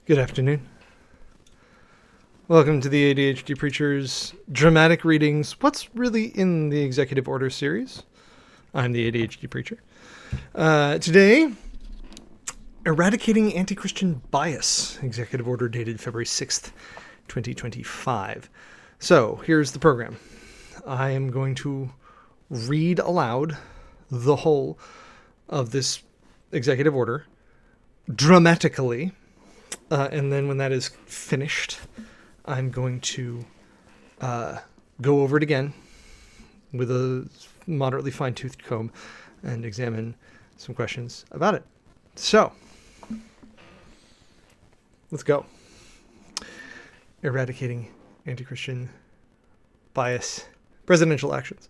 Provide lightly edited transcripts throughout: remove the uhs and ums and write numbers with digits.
Good afternoon. Welcome to the ADHD Preacher's Dramatic Readings, What's Really in the Executive Order series. I'm the ADHD Preacher. Today, Eradicating Anti-Christian Bias, Executive Order dated February 6th, 2025. So, here's the program. I am going to read aloud the whole of this executive order dramatically. And then when that is finished, I'm going to go over it again with a moderately fine-toothed comb and examine some questions about it. So, let's go. Eradicating anti-Christian bias. Presidential actions.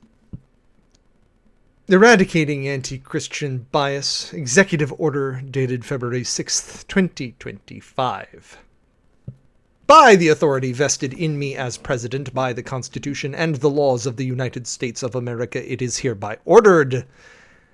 Eradicating Anti-Christian Bias, Executive Order dated February 6th, 2025. By the authority vested in me as President by the Constitution and the laws of the United States of America, it is hereby ordered.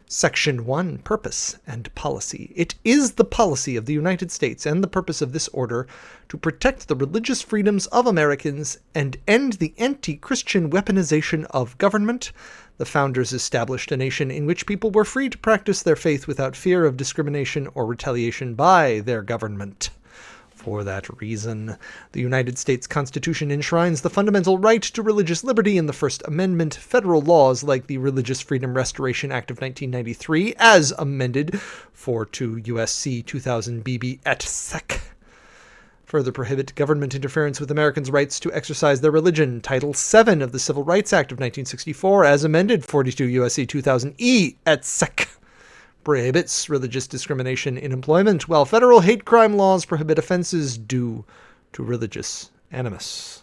Section 1, Purpose and Policy. It is the policy of the United States and the purpose of this order to protect the religious freedoms of Americans and end the anti-Christian weaponization of government. The founders established a nation in which people were free to practice their faith without fear of discrimination or retaliation by their government. For that reason, the United States Constitution enshrines the fundamental right to religious liberty in the First Amendment. Federal laws like the Religious Freedom Restoration Act of 1993, as amended, 42 U.S.C. 2000 BB et sec., further prohibit government interference with Americans' rights to exercise their religion. Title VII of the Civil Rights Act of 1964, as amended, 42 U.S.C. 2000 E et sec., prohibits religious discrimination in employment, while federal hate crime laws prohibit offenses due to religious animus.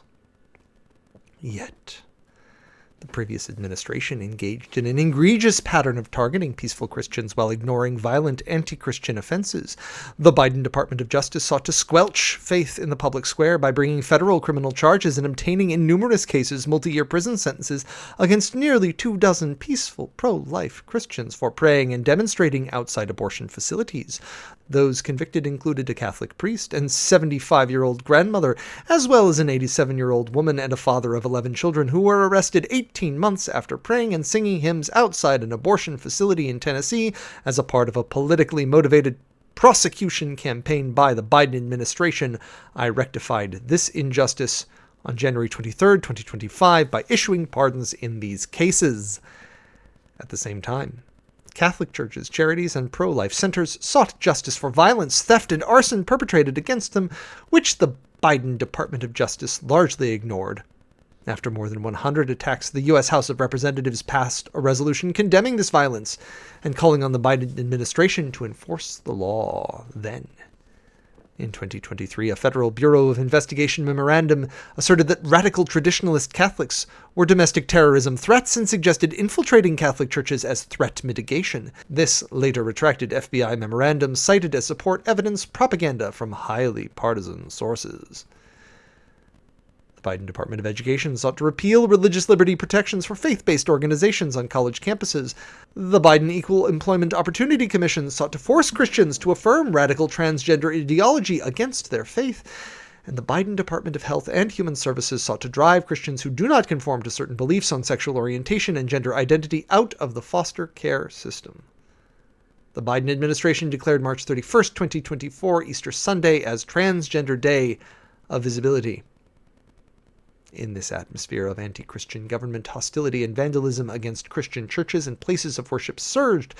Yet, the previous administration engaged in an egregious pattern of targeting peaceful Christians while ignoring violent anti-Christian offenses. The Biden Department of Justice sought to squelch faith in the public square by bringing federal criminal charges and obtaining in numerous cases multi-year prison sentences against nearly 24 peaceful pro-life Christians for praying and demonstrating outside abortion facilities. Those convicted included a Catholic priest and 75-year-old grandmother, as well as an 87-year-old woman and a father of 11 children who were arrested 18 months after praying and singing hymns outside an abortion facility in Tennessee as a part of a politically motivated prosecution campaign by the Biden administration. I rectified this injustice on January 23rd, 2025 by issuing pardons in these cases. At the same time, Catholic churches, charities, and pro-life centers sought justice for violence, theft, and arson perpetrated against them, which the Biden Department of Justice largely ignored. After more than 100 attacks, the U.S. House of Representatives passed a resolution condemning this violence and calling on the Biden administration to enforce the law then. In 2023, a Federal Bureau of Investigation memorandum asserted that radical traditionalist Catholics were domestic terrorism threats and suggested infiltrating Catholic churches as threat mitigation. This later retracted FBI memorandum cited as support evidence propaganda from highly partisan sources. The Biden Department of Education sought to repeal religious liberty protections for faith-based organizations on college campuses. The Biden Equal Employment Opportunity Commission sought to force Christians to affirm radical transgender ideology against their faith. And the Biden Department of Health and Human Services sought to drive Christians who do not conform to certain beliefs on sexual orientation and gender identity out of the foster care system. The Biden administration declared March 31st, 2024, Easter Sunday, as Transgender Day of Visibility. In this atmosphere of anti-Christian government hostility and vandalism against Christian churches and places of worship surged,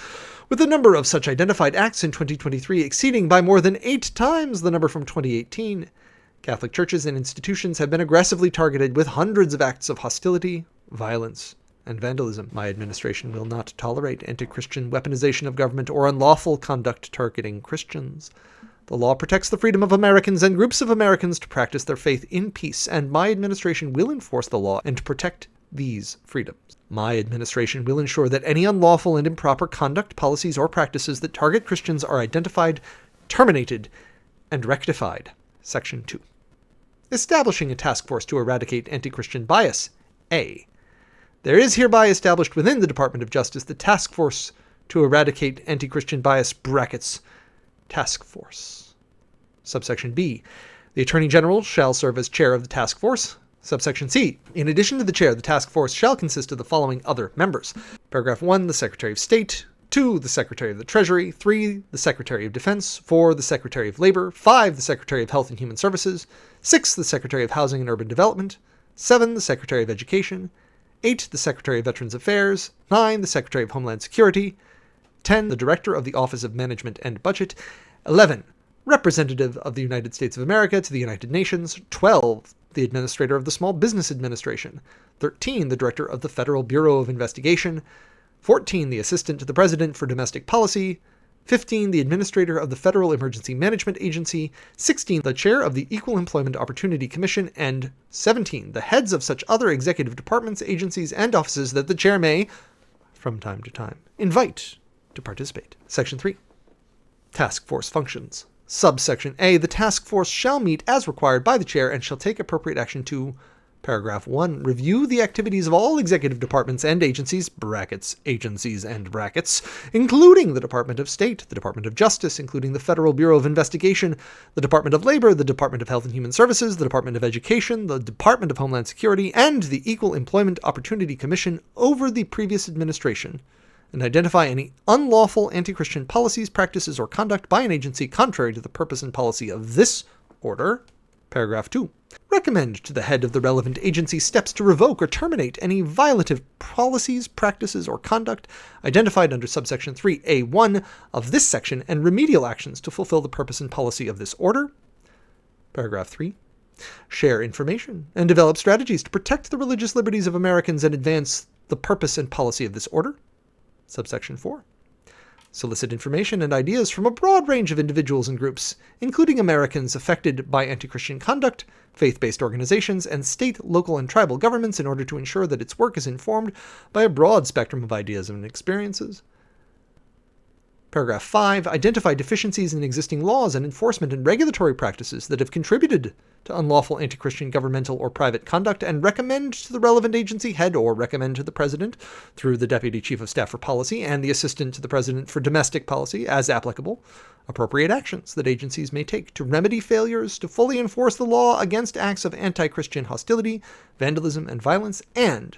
with the number of such identified acts in 2023 exceeding by more than 8 times the number from 2018. Catholic churches and institutions have been aggressively targeted with hundreds of acts of hostility, violence, and vandalism. My administration will not tolerate anti-Christian weaponization of government or unlawful conduct targeting Christians. The law protects the freedom of Americans and groups of Americans to practice their faith in peace, and my administration will enforce the law and protect these freedoms. My administration will ensure that any unlawful and improper conduct, policies, or practices that target Christians are identified, terminated, and rectified. Section 2. Establishing a task force to eradicate anti-Christian bias. A. There is hereby established within the Department of Justice the task force to eradicate anti-Christian bias (task force). Subsection B. The Attorney General shall serve as chair of the task force. Subsection C. In addition to the chair, the task force shall consist of the following other members. Paragraph 1. The Secretary of State. 2. The Secretary of the Treasury. 3. The Secretary of Defense. 4. The Secretary of Labor. 5. The Secretary of Health and Human Services. 6. The Secretary of Housing and Urban Development. 7. The Secretary of Education. 8. The Secretary of Veterans Affairs. 9. The Secretary of Homeland Security. 10. The Director of the Office of Management and Budget. 11. Representative of the United States of America to the United Nations. 12. The Administrator of the Small Business Administration. 13. The Director of the Federal Bureau of Investigation. 14. The Assistant to the President for Domestic Policy. 15. The Administrator of the Federal Emergency Management Agency. 16. The Chair of the Equal Employment Opportunity Commission. And 17. The heads of such other executive departments, agencies, and offices that the Chair may, from time to time, invite to participate. Section 3. Task Force Functions. Subsection A. The task force shall meet as required by the Chair and shall take appropriate action to Paragraph 1. Review the activities of all executive departments and agencies, agencies and brackets, including the Department of State, the Department of Justice, including the Federal Bureau of Investigation, the Department of Labor, the Department of Health and Human Services, the Department of Education, the Department of Homeland Security, and the Equal Employment Opportunity Commission over the previous administration, and identify any unlawful anti-Christian policies, practices, or conduct by an agency contrary to the purpose and policy of this order. Paragraph 2. Recommend to the head of the relevant agency steps to revoke or terminate any violative policies, practices, or conduct identified under subsection 3A1 of this section and remedial actions to fulfill the purpose and policy of this order. Paragraph 3. Share information and develop strategies to protect the religious liberties of Americans and advance the purpose and policy of this order. Subsection 4. Solicit information and ideas from a broad range of individuals and groups, including Americans affected by anti-Christian conduct, faith-based organizations, and state, local, and tribal governments in order to ensure that its work is informed by a broad spectrum of ideas and experiences. Paragraph 5. Identify deficiencies in existing laws and enforcement and regulatory practices that have contributed to unlawful anti-Christian governmental or private conduct and recommend to the relevant agency head or recommend to the President, through the Deputy Chief of Staff for Policy and the Assistant to the President for Domestic Policy, as applicable, appropriate actions that agencies may take to remedy failures to fully enforce the law against acts of anti-Christian hostility, vandalism, and violence, and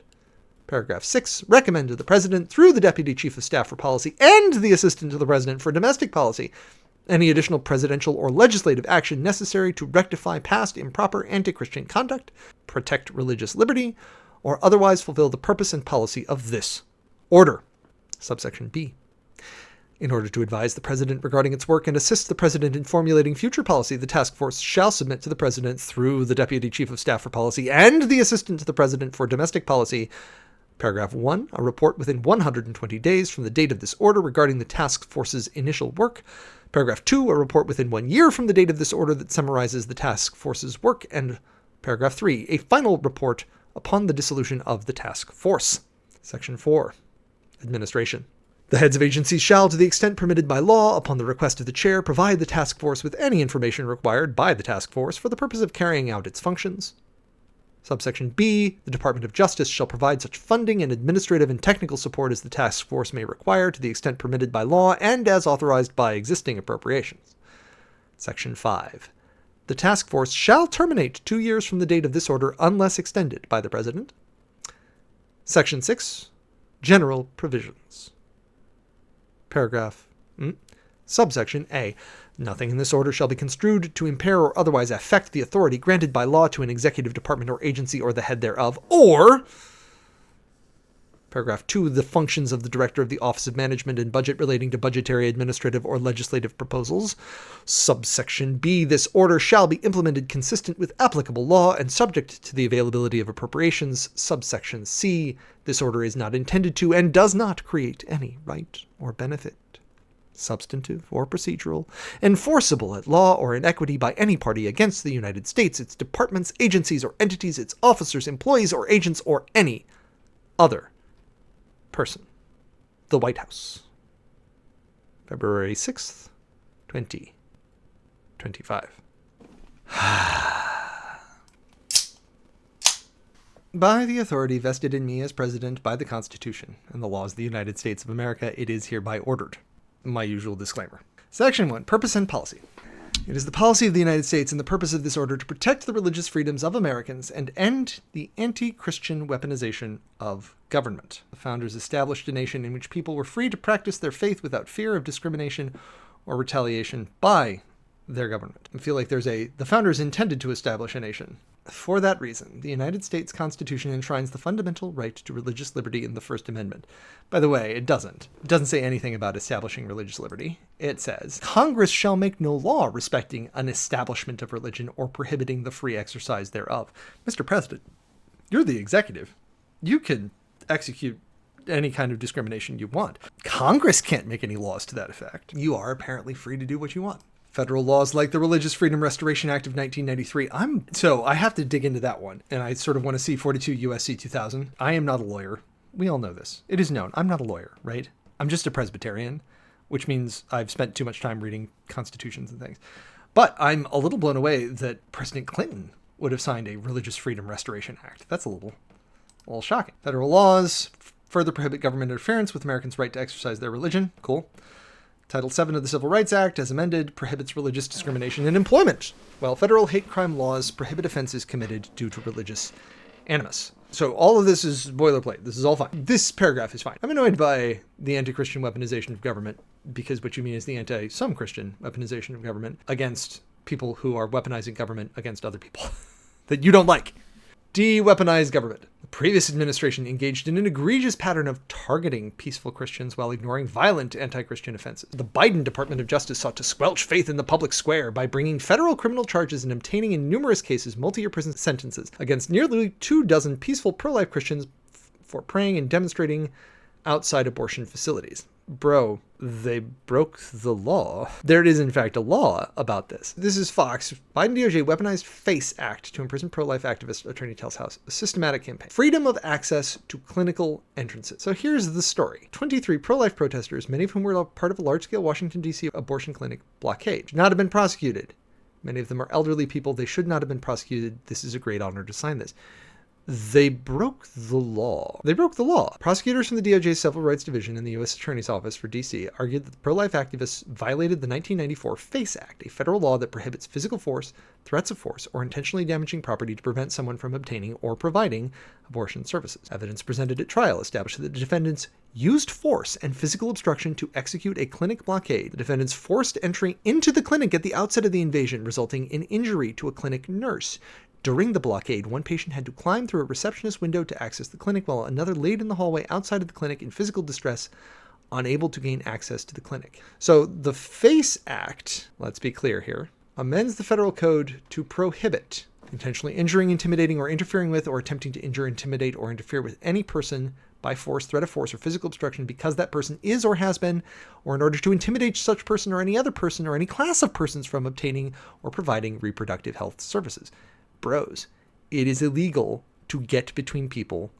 Paragraph 6. Recommend to the President, through the Deputy Chief of Staff for Policy and the Assistant to the President for Domestic Policy, any additional presidential or legislative action necessary to rectify past improper anti-Christian conduct, protect religious liberty, or otherwise fulfill the purpose and policy of this order. Subsection B. In order to advise the President regarding its work and assist the President in formulating future policy, the task force shall submit to the President, through the Deputy Chief of Staff for Policy and the Assistant to the President for Domestic Policy, Paragraph 1, a report within 120 days from the date of this order regarding the task force's initial work. Paragraph 2, a report within 1 year from the date of this order that summarizes the task force's work. And Paragraph 3, a final report upon the dissolution of the task force. Section 4, Administration. The heads of agencies shall, to the extent permitted by law, upon the request of the chair, provide the task force with any information required by the task force for the purpose of carrying out its functions. Subsection B, the Department of Justice shall provide such funding and administrative and technical support as the task force may require to the extent permitted by law and as authorized by existing appropriations. Section 5. The task force shall terminate 2 years from the date of this order unless extended by the President. Section 6. General Provisions. Subsection A. Nothing in this order shall be construed to impair or otherwise affect the authority granted by law to an executive department or agency or the head thereof, or Paragraph 2, the functions of the Director of the Office of Management and Budget relating to budgetary, administrative, or legislative proposals. Subsection B, this order shall be implemented consistent with applicable law and subject to the availability of appropriations. Subsection C, this order is not intended to and does not create any right or benefit, substantive or procedural, enforceable at law or in equity by any party against the United States, its departments, agencies, or entities, its officers, employees, or agents, or any other person. The White House. February 6th, 2025. By the authority vested in me as President by the Constitution and the laws of the United States of America, it is hereby ordered. My usual disclaimer. Section 1. Purpose and Policy. It is the policy of the United States and the purpose of this order to protect the religious freedoms of Americans and end the anti-Christian weaponization of government. The founders established a nation in which people were free to practice their faith without fear of discrimination or retaliation by their government. I feel like the founders intended to establish a nation. For that reason, the United States Constitution enshrines the fundamental right to religious liberty in the First Amendment. By the way, it doesn't. It doesn't say anything about establishing religious liberty. It says, Congress shall make no law respecting an establishment of religion or prohibiting the free exercise thereof. Mr. President, you're the executive. You can execute any kind of discrimination you want. Congress can't make any laws to that effect. You are apparently free to do what you want. Federal laws like the Religious Freedom Restoration Act of 1993. So I have to dig into that one, and I sort of want to see 42 U.S.C. 2000. I am not a lawyer. We all know this. It is known. I'm not a lawyer, right? I'm just a Presbyterian, which means I've spent too much time reading constitutions and things. But I'm a little blown away that President Clinton would have signed a Religious Freedom Restoration Act. That's a little shocking. Federal laws further prohibit government interference with Americans' right to exercise their religion. Cool. Title VII of the Civil Rights Act, as amended, prohibits religious discrimination in employment, while federal hate crime laws prohibit offenses committed due to religious animus. So all of this is boilerplate. This is all fine. This paragraph is fine. I'm annoyed by the anti-Christian weaponization of government, because what you mean is the anti-some Christian weaponization of government against people who are weaponizing government against other people that you don't like. De-weaponize government. The previous administration engaged in an egregious pattern of targeting peaceful Christians while ignoring violent anti-Christian offenses. The Biden Department of Justice sought to squelch faith in the public square by bringing federal criminal charges and obtaining in numerous cases multi-year prison sentences against nearly 24 peaceful pro-life Christians for praying and demonstrating outside abortion facilities. Bro, they broke the law. There is, in fact, a law about this. This is Fox. Biden DOJ weaponized FACE Act to imprison pro-life activist, attorney tells House. A systematic campaign. Freedom of access to clinical entrances. So here's the story. 23 pro-life protesters, many of whom were part of a large-scale Washington, D.C. abortion clinic blockade, should not have been prosecuted. Many of them are elderly people. They should not have been prosecuted. This is a great honor to sign this. They broke the law. They broke the law. Prosecutors from the DOJ's Civil Rights Division in the U.S. Attorney's Office for D.C. argued that the pro-life activists violated the 1994 FACE Act, a federal law that prohibits physical force, threats of force, or intentionally damaging property to prevent someone from obtaining or providing abortion services. Evidence presented at trial established that the defendants used force and physical obstruction to execute a clinic blockade. The defendants forced entry into the clinic at the outset of the invasion, resulting in injury to a clinic nurse. During the blockade, one patient had to climb through a receptionist window to access the clinic, while another laid in the hallway outside of the clinic in physical distress, unable to gain access to the clinic. So the FACE Act, let's be clear here, amends the federal code to prohibit intentionally injuring, intimidating, or interfering with, or attempting to injure, intimidate, or interfere with any person by force, threat of force, or physical obstruction because that person is or has been, or in order to intimidate such person or any other person or any class of persons from obtaining or providing reproductive health services. Bros, it is illegal to get between people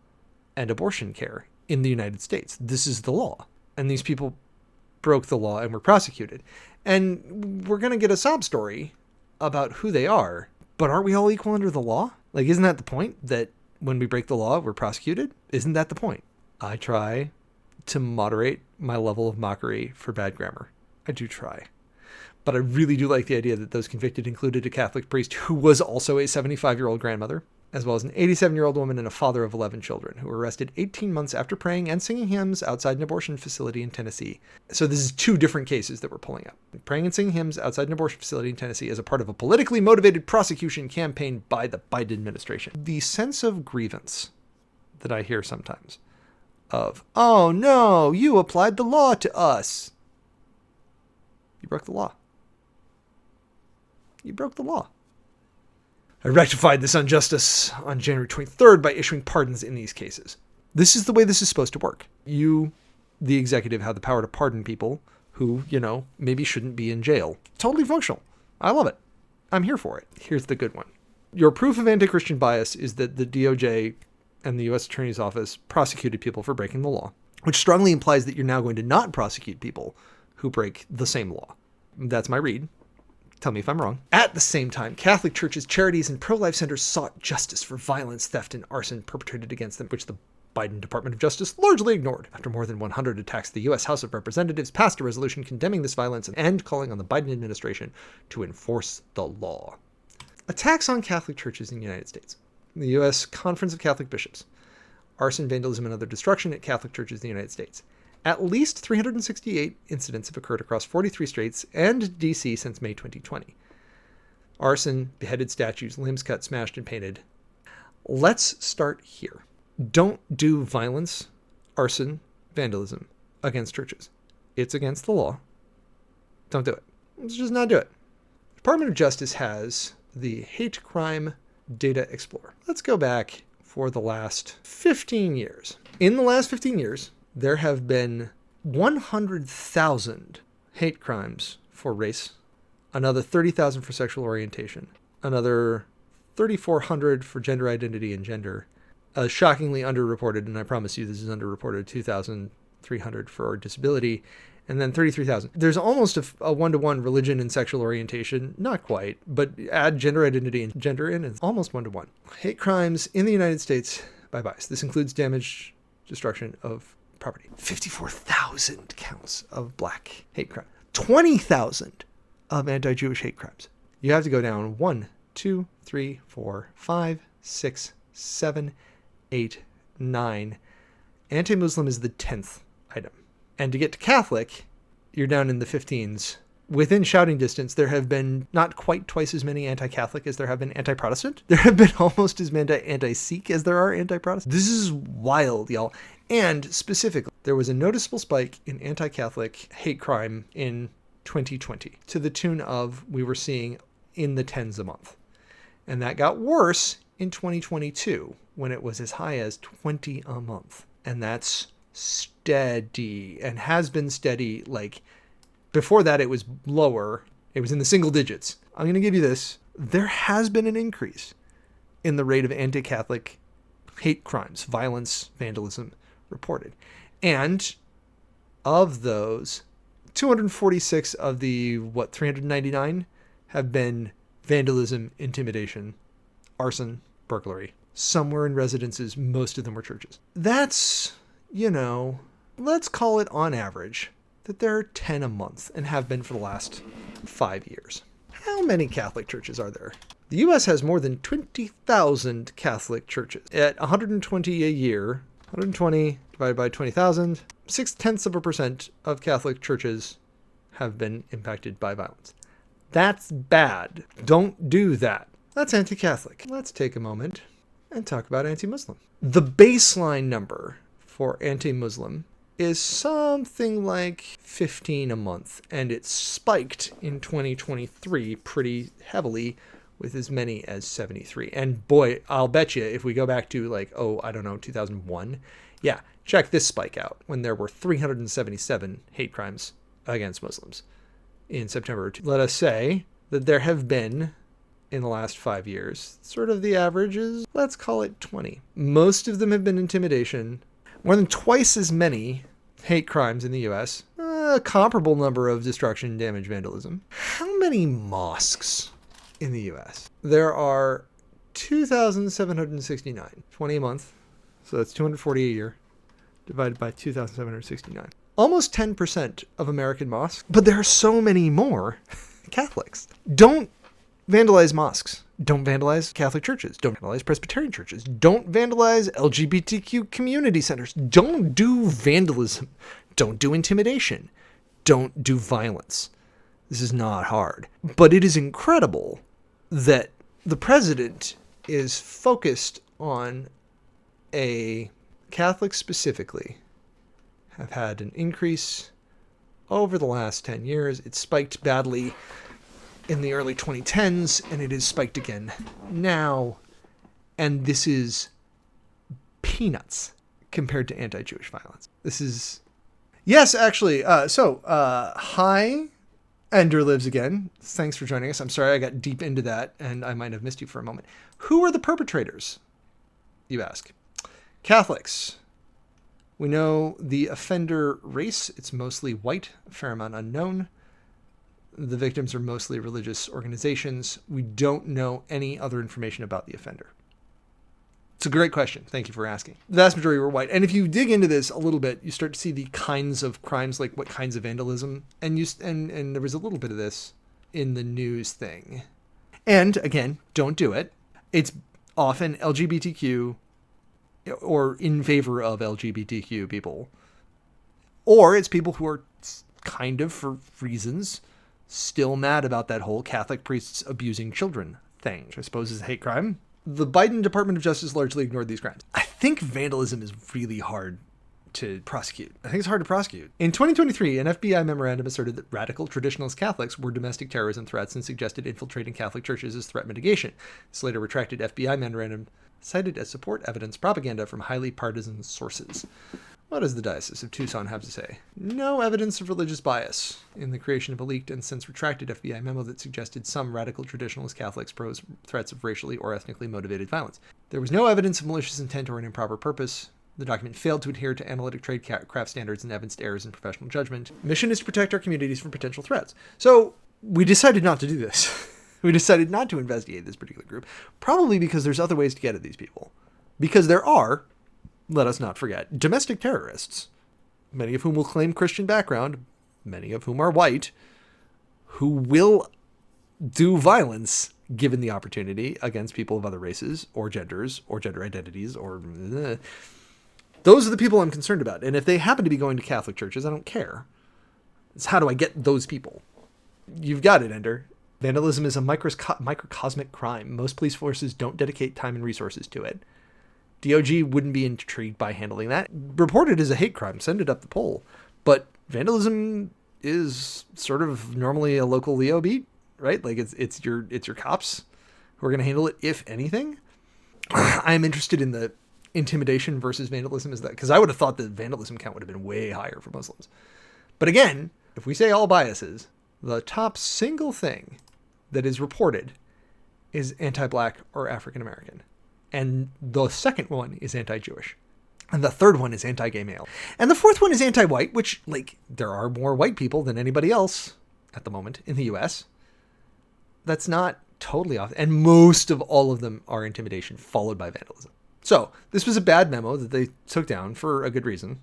and abortion care in the United States. This is the law. And these people broke the law and were prosecuted. And we're going to get a sob story about who they are. But aren't we all equal under the law? Like, isn't that the point? That when we break the law, we're prosecuted? Isn't that the point? I try to moderate my level of mockery for bad grammar. I do try. But I really do like the idea that those convicted included a Catholic priest who was also a 75-year-old grandmother, as well as an 87-year-old woman and a father of 11 children, who were arrested 18 months after praying and singing hymns outside an abortion facility in Tennessee. So this is two different cases that we're pulling up. Praying and singing hymns outside an abortion facility in Tennessee as a part of a politically motivated prosecution campaign by the Biden administration. The sense of grievance that I hear sometimes of, oh no, you applied the law to us. You broke the law. You broke the law. I rectified this injustice on January 23rd by issuing pardons in these cases. This is the way this is supposed to work. You, the executive, have the power to pardon people who, maybe shouldn't be in jail. Totally functional. I love it. I'm here for it. Here's the good one. Your proof of anti-Christian bias is that the DOJ and the U.S. Attorney's Office prosecuted people for breaking the law, which strongly implies that you're now going to not prosecute people who break the same law. That's my read. Tell me if I'm wrong. At the same time, Catholic churches, charities, and pro-life centers sought justice for violence, theft, and arson perpetrated against them, which the Biden Department of Justice largely ignored. After more than 100 attacks, the U.S. House of Representatives passed a resolution condemning this violence and calling on the Biden administration to enforce the law. Attacks on Catholic churches in the United States. The U.S. Conference of Catholic Bishops. Arson, vandalism, and other destruction at Catholic churches in the United States. At least 368 incidents have occurred across 43 states and D.C. since May 2020. Arson, beheaded statues, limbs cut, smashed, and painted. Let's start here. Don't do violence, arson, vandalism against churches. It's against the law. Don't do it. Let's just not do it. The Department of Justice has the Hate Crime Data Explorer. Let's go back for the last 15 years. In the last 15 years, there have been 100,000 hate crimes for race, another 30,000 for sexual orientation, another 3,400 for gender identity and gender, shockingly underreported, and I promise you this is underreported, 2,300 for disability, and then 33,000. There's almost a one-to-one religion and sexual orientation. Not quite, but add gender identity and gender in, it's almost one-to-one. Hate crimes in the United States by bias. This includes damage, destruction of property. 54,000 counts of black hate crime. 20,000 of anti-Jewish hate crimes. You have to go down 1, 2, 3, 4, 5, 6, 7, 8, 9. Anti-Muslim is the 10th item. And to get to Catholic, you're down in the 15s. Within shouting distance, there have been not quite twice as many anti-Catholic as there have been anti-Protestant. There have been almost as many anti-Sikh as there are anti-Protestant. This is wild, y'all. And specifically, there was a noticeable spike in anti-Catholic hate crime in 2020 to the tune of, we were seeing in the tens a month. And that got worse in 2022 when it was as high as 20 a month. And that's steady and has been steady. Like before that, it was lower. It was in the single digits. I'm going to give you this. There has been an increase in the rate of anti-Catholic hate crimes, violence, vandalism reported. And of those, 246 of the, 399 have been vandalism, intimidation, arson, burglary. Some were in residences. Most of them were churches. That's, let's call it on average that there are 10 a month and have been for the last 5 years. How many Catholic churches are there? The U.S. has more than 20,000 Catholic churches. At 120 a year, 120 divided by 20,000, 0.6% of Catholic churches have been impacted by violence. That's bad. Don't do that. That's anti-Catholic. Let's take a moment and talk about anti-Muslim. The baseline number for anti-Muslim is something like 15 a month, and it spiked in 2023 pretty heavily with as many as 73. And boy, I'll bet you if we go back to 2001, yeah, check this spike out when there were 377 hate crimes against Muslims in September. Let us say that there have been, in the last 5 years, sort of the average is, let's call it 20. Most of them have been intimidation. More than twice as many hate crimes in the U.S. A comparable number of destruction, damage, vandalism. How many mosques in the U.S.? There are 2,769. 20 a month. So that's 240 a year. Divided by 2,769. Almost 10% of American mosques. But there are so many more Catholics. Don't vandalize mosques. Don't vandalize Catholic churches. Don't vandalize Presbyterian churches. Don't vandalize LGBTQ community centers. Don't do vandalism. Don't do intimidation. Don't do violence. This is not hard. But it is incredible that the president is focused on a Catholics specifically have had an increase over the last 10 years. It spiked badly in the early 2010s, and it has spiked again now. And this is peanuts compared to anti-Jewish violence. This is... Yes, actually. Hi, Ender Lives Again. Thanks for joining us. I'm sorry I got deep into that, and I might have missed you for a moment. Who are the perpetrators, you ask? Catholics. We know the offender race. It's mostly white, a fair amount unknown. The victims are mostly religious organizations. We don't know any other information about the offender. It's a great question. Thank you for asking. The vast majority were white. And if you dig into this a little bit, you start to see the kinds of crimes, like what kinds of vandalism. And there was a little bit of this in the news thing. And again, don't do it. It's often LGBTQ or in favor of LGBTQ people. Or it's people who are kind of, for reasons, still mad about that whole Catholic priests abusing children thing, which I suppose is a hate crime. The Biden Department of Justice largely ignored these crimes. I think vandalism is really hard to prosecute. I think it's hard to prosecute. In 2023, an FBI memorandum asserted that radical traditionalist Catholics were domestic terrorism threats and suggested infiltrating Catholic churches as threat mitigation. This later retracted FBI memorandum cited as support evidence propaganda from highly partisan sources. What does the Diocese of Tucson have to say? No evidence of religious bias in the creation of a leaked and since retracted FBI memo that suggested some radical traditionalist Catholics pose threats of racially or ethnically motivated violence. There was no evidence of malicious intent or an improper purpose. The document failed to adhere to analytic tradecraft standards and evidenced errors in professional judgment. Mission is to protect our communities from potential threats. So we decided not to do this. We decided not to investigate this particular group, probably because there's other ways to get at these people. Because there are, let us not forget, domestic terrorists, many of whom will claim Christian background, many of whom are white, who will do violence given the opportunity against people of other races or genders or gender identities or... Those are the people I'm concerned about. And if they happen to be going to Catholic churches, I don't care. It's how do I get those people? You've got it, Ender. Vandalism is a microcosmic crime. Most police forces don't dedicate time and resources to it. DOG wouldn't be intrigued by handling that. Report it as a hate crime. Send it up the pole. But vandalism is sort of normally a local Leo beat, right? Like it's your cops who are going to handle it, if anything. I'm interested in the intimidation versus vandalism, is that because I would have thought the vandalism count would have been way higher for Muslims. But again, if we say all biases, the top single thing that is reported is anti-black or African American. And the second one is anti-Jewish. And the third one is anti-gay male. And the fourth one is anti-white, which, like, there are more white people than anybody else at the moment in the US. That's not totally off. And most of all of them are intimidation, followed by vandalism. So this was a bad memo that they took down for a good reason.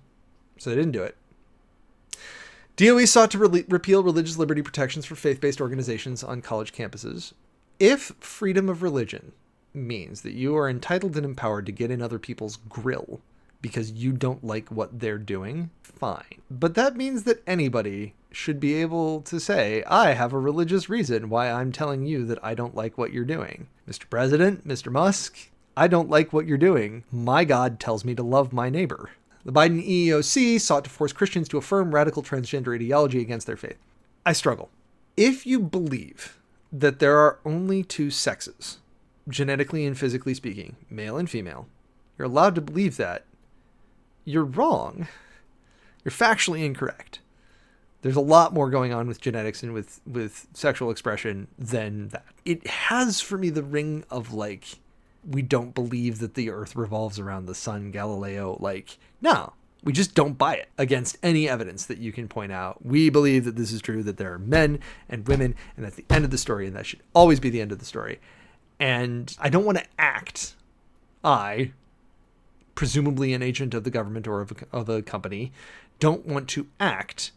So they didn't do it. DOE sought to repeal religious liberty protections for faith-based organizations on college campuses. If freedom of religion means that you are entitled and empowered to get in other people's grill because you don't like what they're doing, fine. But that means that anybody should be able to say, I have a religious reason why I'm telling you that I don't like what you're doing. Mr. President, Mr. Musk, I don't like what you're doing. My God tells me to love my neighbor. The Biden EEOC sought to force Christians to affirm radical transgender ideology against their faith. I struggle. If you believe that there are only two sexes, genetically and physically speaking, male and female, you're allowed to believe that, you're wrong. You're factually incorrect. There's a lot more going on with genetics and with sexual expression than that. It has for me the ring of like, we don't believe that the earth revolves around the sun, Galileo. Like, no, we just don't buy it against any evidence that you can point out. We believe that this is true, that there are men and women, and that's the end of the story, and that should always be the end of the story. And I don't want to act, presumably an agent of the government or of a company, don't want to act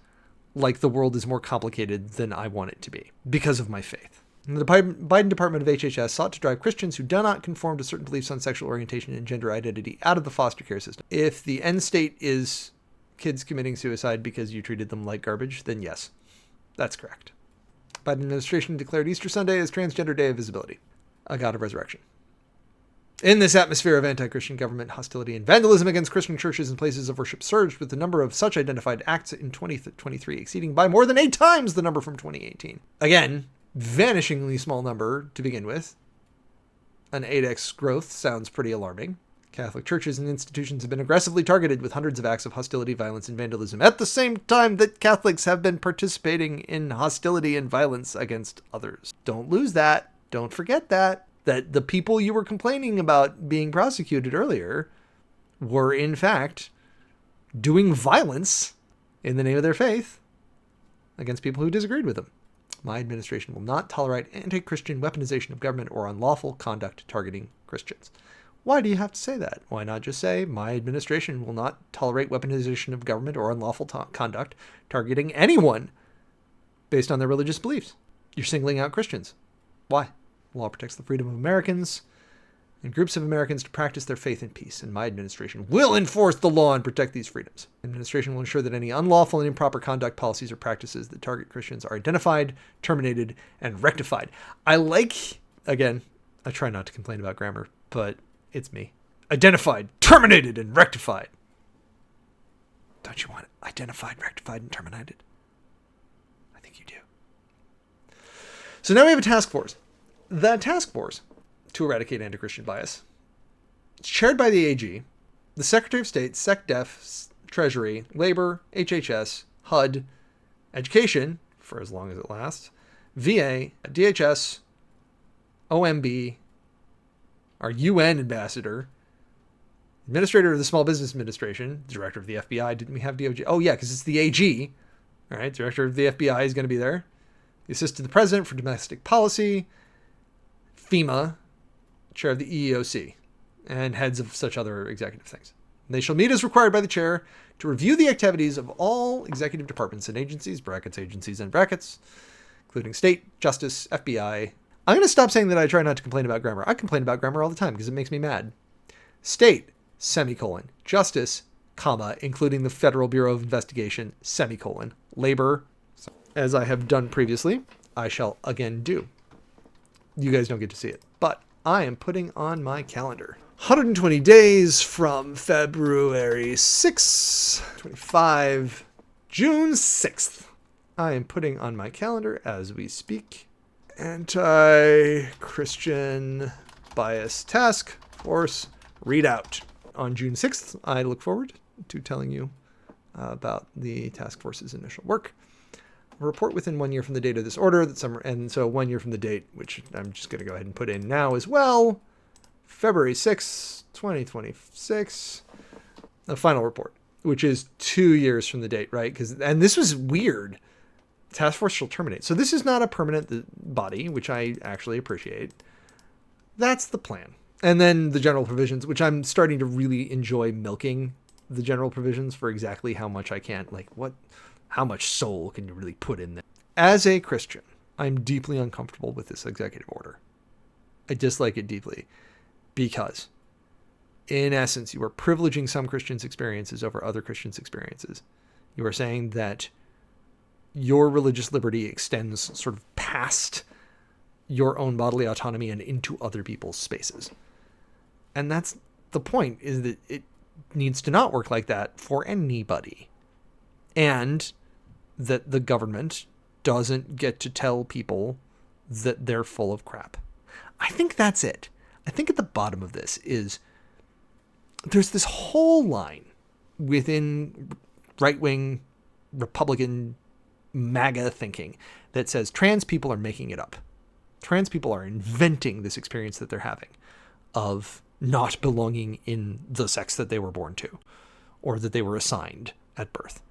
like the world is more complicated than I want it to be because of my faith. And the Biden Department of HHS sought to drive Christians who do not conform to certain beliefs on sexual orientation and gender identity out of the foster care system. If the end state is kids committing suicide because you treated them like garbage, then yes, that's correct. Biden administration declared Easter Sunday as Transgender Day of Visibility, a god of resurrection. In this atmosphere of anti-Christian government hostility and vandalism against Christian churches and places of worship surged, with the number of such identified acts in 2023 exceeding by more than 8 times the number from 2018. Again, vanishingly small number to begin with. An 8x growth sounds pretty alarming. Catholic churches and institutions have been aggressively targeted with hundreds of acts of hostility, violence, and vandalism at the same time that Catholics have been participating in hostility and violence against others. Don't lose that. Don't forget that the people you were complaining about being prosecuted earlier were, in fact, doing violence in the name of their faith against people who disagreed with them. My administration will not tolerate anti-Christian weaponization of government or unlawful conduct targeting Christians. Why do you have to say that? Why not just say, my administration will not tolerate weaponization of government or unlawful conduct targeting anyone based on their religious beliefs? You're singling out Christians. Why? The law protects the freedom of Americans and groups of Americans to practice their faith in peace, and my administration will enforce the law and protect these freedoms. The administration will ensure that any unlawful and improper conduct, policies, or practices that target Christians are identified, terminated, and rectified. Again, I try not to complain about grammar, but it's me. Identified, terminated, and rectified. Don't you want it identified, rectified, and terminated? I think you do. So now we have a task force. The task force to eradicate anti-Christian bias. It's chaired by the AG, the Secretary of State, SecDef, Treasury, Labor, HHS, HUD, Education, for as long as it lasts, VA, DHS, OMB, our UN ambassador, administrator of the Small Business Administration, director of the FBI. Didn't we have DOJ? Oh, yeah, because it's the AG. All right, director of the FBI is going to be there. The assistant to the president for domestic policy, FEMA, chair of the EEOC, and heads of such other executive things. They shall meet as required by the chair to review the activities of all executive departments and agencies, brackets, agencies, and brackets, including state, justice, FBI. I'm going to stop saying that I try not to complain about grammar. I complain about grammar all the time because it makes me mad. State, semicolon, justice, comma, including the Federal Bureau of Investigation, semicolon, labor, as I have done previously, I shall again do. You guys don't get to see it, but I am putting on my calendar 120 days from February 6th, 25, June 6th. I am putting on my calendar as we speak. Anti-Christian Bias Task Force readout on June 6th. I look forward to telling you about the task force's initial work. A report within 1 year from the date of this order, and so 1 year from the date, which I'm just going to go ahead and put in now as well, February 6, 2026, the final report, which is 2 years from the date, right? And this was weird. Task force shall terminate. So this is not a permanent body, which I actually appreciate. That's the plan. And then the general provisions, which I'm starting to really enjoy milking the general provisions for exactly how much I can. How much soul can you really put in there? As a Christian, I'm deeply uncomfortable with this executive order. I dislike it deeply because, in essence, you are privileging some Christians' experiences over other Christians' experiences. You are saying that your religious liberty extends sort of past your own bodily autonomy and into other people's spaces. And that's the point, is that it needs to not work like that for anybody. And that the government doesn't get to tell people that they're full of crap. I think that's it. I think at the bottom of this is there's this whole line within right-wing Republican MAGA thinking that says trans people are making it up. Trans people are inventing this experience that they're having of not belonging in the sex that they were born to or that they were assigned at birth.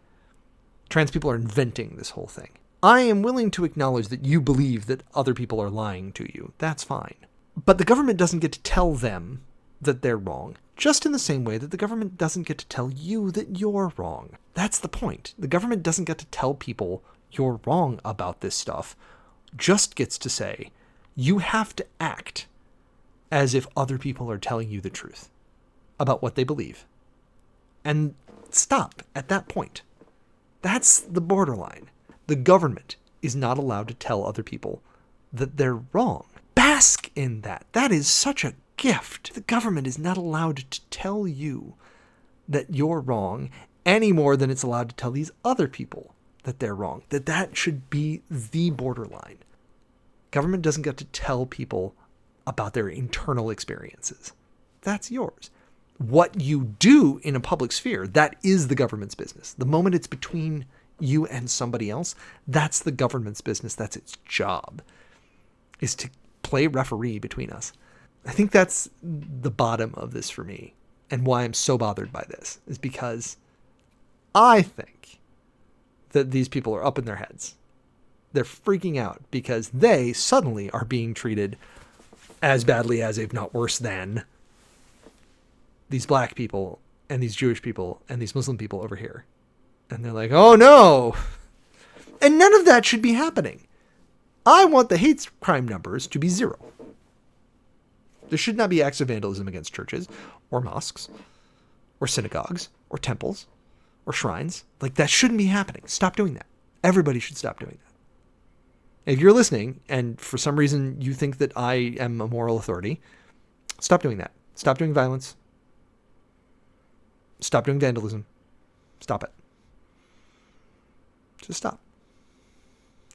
Trans people are inventing this whole thing. I am willing to acknowledge that you believe that other people are lying to you. That's fine. But the government doesn't get to tell them that they're wrong, just in the same way that the government doesn't get to tell you that you're wrong. That's the point. The government doesn't get to tell people you're wrong about this stuff, just gets to say, you have to act as if other people are telling you the truth about what they believe. And stop at that point. That's the borderline. The government is not allowed to tell other people that they're wrong. Bask in that. That is such a gift. The government is not allowed to tell you that you're wrong any more than it's allowed to tell these other people that they're wrong. That should be the borderline. Government doesn't get to tell people about their internal experiences. That's yours. What you do in a public sphere, that is the government's business. The moment it's between you and somebody else, that's the government's business. That's its job, is to play referee between us. I think that's the bottom of this for me, and why I'm so bothered by this, is because I think that these people are up in their heads. They're freaking out because they suddenly are being treated as badly as, if not worse than, these black people and these Jewish people and these Muslim people over here. And they're like, oh no. And none of that should be happening. I want the hate crime numbers to be 0. There should not be acts of vandalism against churches or mosques or synagogues or temples or shrines. Like, that shouldn't be happening. Stop doing that. Everybody should stop doing that. If you're listening and for some reason you think that I am a moral authority, stop doing that. Stop doing violence. Stop doing vandalism. Stop it. Just stop.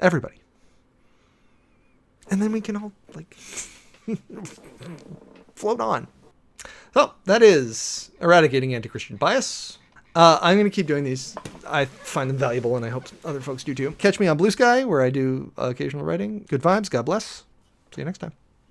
Everybody. And then we can all, like, float on. So, that is Eradicating Anti-Christian Bias. I'm going to keep doing these. I find them valuable, and I hope other folks do too. Catch me on Blue Sky, where I do occasional writing. Good vibes. God bless. See you next time.